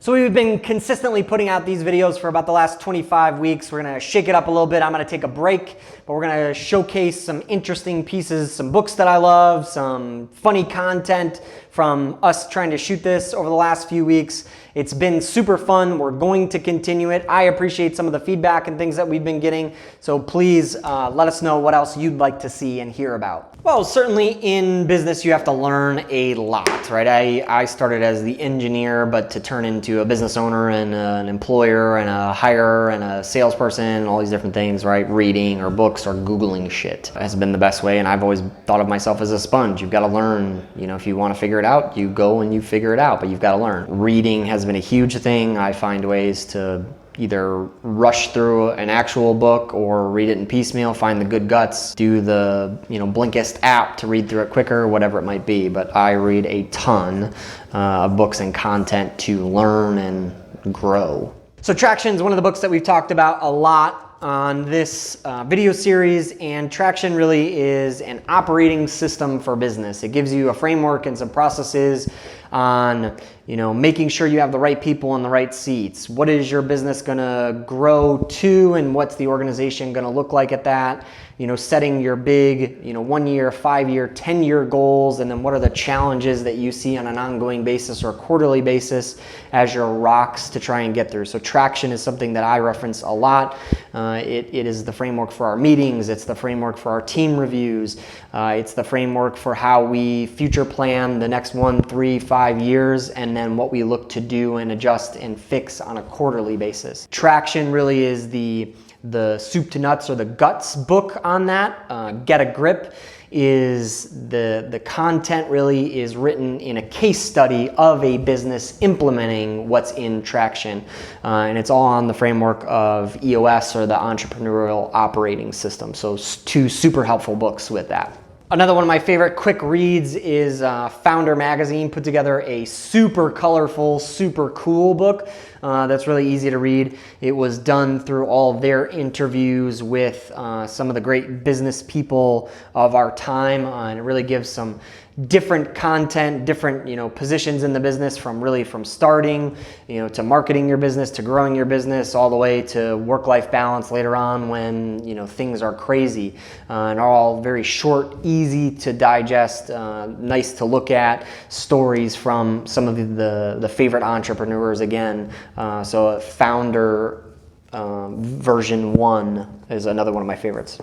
So we've been consistently putting out these videos for about the last 25 weeks. We're gonna shake it up a little bit. I'm gonna take a break, but we're gonna showcase some interesting pieces, some books that I love, some funny content from us trying to shoot this over the last few weeks. It's been super fun. We're going to continue it. I appreciate some of the feedback and things that we've been getting. So please let us know what else you'd like to see and hear about. Well, certainly in business, you have to learn a lot, right? I started as the engineer, but to turn into a business owner and an employer and a hirer and a salesperson and all these different things, right? Reading or books or Googling shit has been the best way. And I've always thought of myself as a sponge. You've got to learn, you know, if you want to figure it out, you go and you figure it out, but you've got to learn. Reading has been a huge thing. I find ways to either rush through an actual book or read it in piecemeal, find the good guts, do the WeeklyST app to read through it quicker, whatever it might be. But I read a ton of books and content to learn and grow. So Traction is one of the books that we've talked about a lot on this video series, and Traction really is an operating system for business. It gives you a framework and some processes on making sure you have the right people in the right seats. What is your business gonna grow to, and what's the organization gonna look like at that? Setting your big 1 year, 5 year, 10-year goals, and then what are the challenges that you see on an ongoing basis or a quarterly basis as your rocks to try and get through. So Traction is something that I reference a lot. It is the framework for our meetings. It's the framework for our team reviews. It's the framework for how we future plan the next 1, 3, 5 years, and then what we look to do and adjust and fix on a quarterly basis. Traction really is the soup to nuts or the guts book on that. Get a Grip is the content really is written in a case study of a business implementing what's in Traction. And it's all on the framework of EOS, or the Entrepreneurial Operating System. So 2 super helpful books with that. Another one of my favorite quick reads is Founder Magazine put together a super colorful, super cool book that's really easy to read. It was done through all their interviews with some of the great business people of our time, and it really gives some different content, different positions in the business, from starting to marketing your business, to growing your business, all the way to work-life balance later on when things are crazy, and all very short, easy to digest, nice to look at stories from some of the favorite entrepreneurs again. So Founder version 1 is another one of my favorites.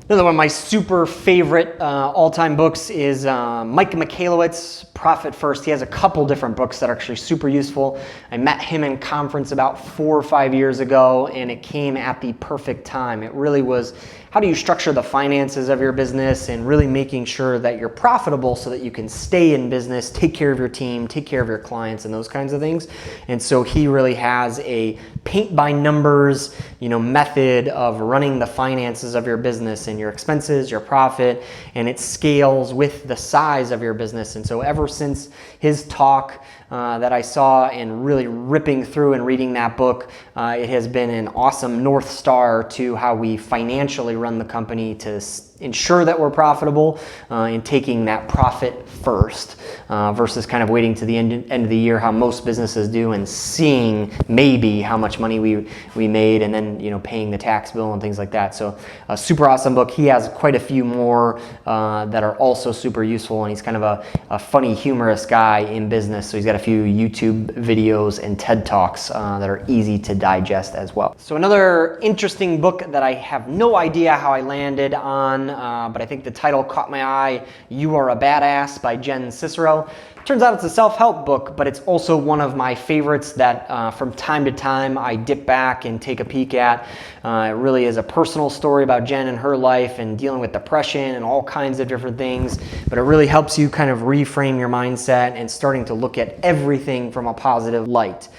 Another one of my super favorite all-time books is Mike Michalowicz, Profit First. He has a couple different books that are actually super useful. I met him in conference about 4 or 5 years ago, and it came at the perfect time. It really was, how do you structure the finances of your business and really making sure that you're profitable so that you can stay in business, take care of your team, take care of your clients, and those kinds of things. And so he really has a paint by numbers method of running the finances of your business and your expenses, your profit, and it scales with the size of your business. And so ever since his talk that I saw and really ripping through and reading that book, it has been an awesome North Star to how we financially run the company to ensure that we're profitable and taking that profit first versus kind of waiting to the end of the year, how most businesses do, and seeing maybe how much money we made, and then paying the tax bill and things like that. So a super awesome book. He has quite a few more that are also super useful, and he's kind of a funny, humorous guy in business. So he's got a few YouTube videos and TED Talks that are easy to digest as well. So another interesting book that I have no idea how I landed on, but I think the title caught my eye, You Are a Badass by Jen Sincero. Turns out it's a self-help book, but it's also one of my favorites that from time to time I dip back and take a peek at. It really is a personal story about Jen and her life and dealing with depression and all kinds of different things, but it really helps you kind of reframe your mindset and starting to look at everything from a positive light.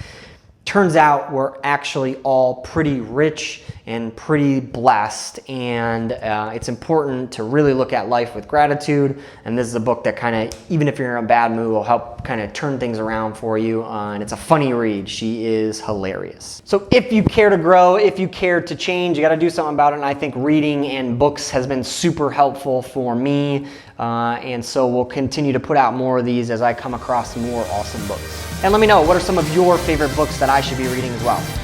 Turns out we're actually all pretty rich and pretty blessed, and it's important to really look at life with gratitude. And this is a book that kind of, even if you're in a bad mood, will help kind of turn things around for you. And it's a funny read. She is hilarious. So if you care to grow, if you care to change, you got to do something about it. And I think reading and books has been super helpful for me. And so we'll continue to put out more of these as I come across more awesome books. And let me know, what are some of your favorite books that I should be reading as well?